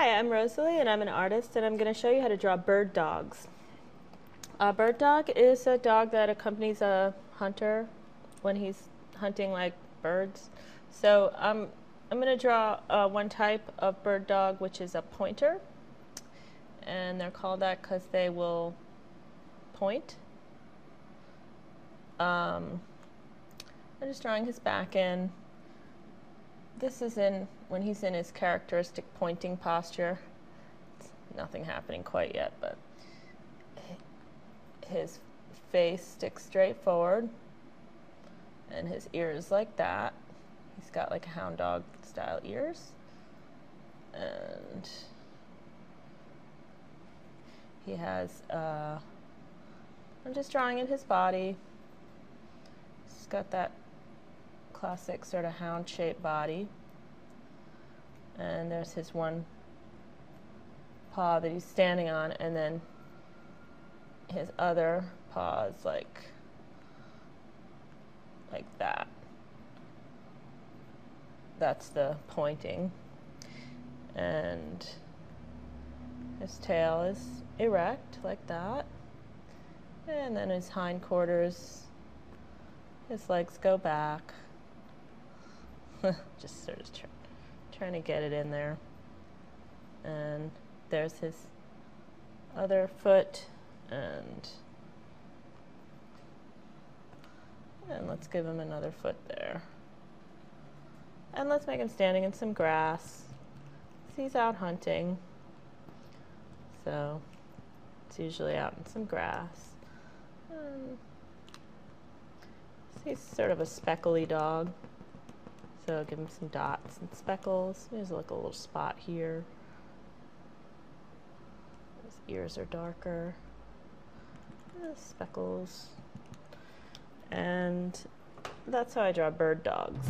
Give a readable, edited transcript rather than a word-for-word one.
Hi, I'm Rosalie and I'm an artist and I'm going to show you how to draw bird dogs. A bird dog is a dog that accompanies a hunter when he's hunting like birds. So I'm going to draw one type of bird dog, which is a pointer, and they're called that because they will point. I'm just drawing his back in. This is when he's in his characteristic pointing posture. Nothing happening quite yet, but his face sticks straight forward and his ears like that. He's got like hound dog style ears, and he has I'm just drawing in his body. He's got that classic sort of hound shaped body, and there's his one paw that he's standing on, and then his other paw is like that. That's the pointing. And his tail is erect like that, and then his hindquarters, his legs go back. Just sort of trying to get it in there. And there's his other foot, and let's give him another foot there. And let's make him standing in some grass. He's out hunting, so it's usually out in some grass. He's sort of a speckly dog, so give him some dots and speckles. There's like a little spot here. His ears are darker. Speckles. And that's how I draw bird dogs.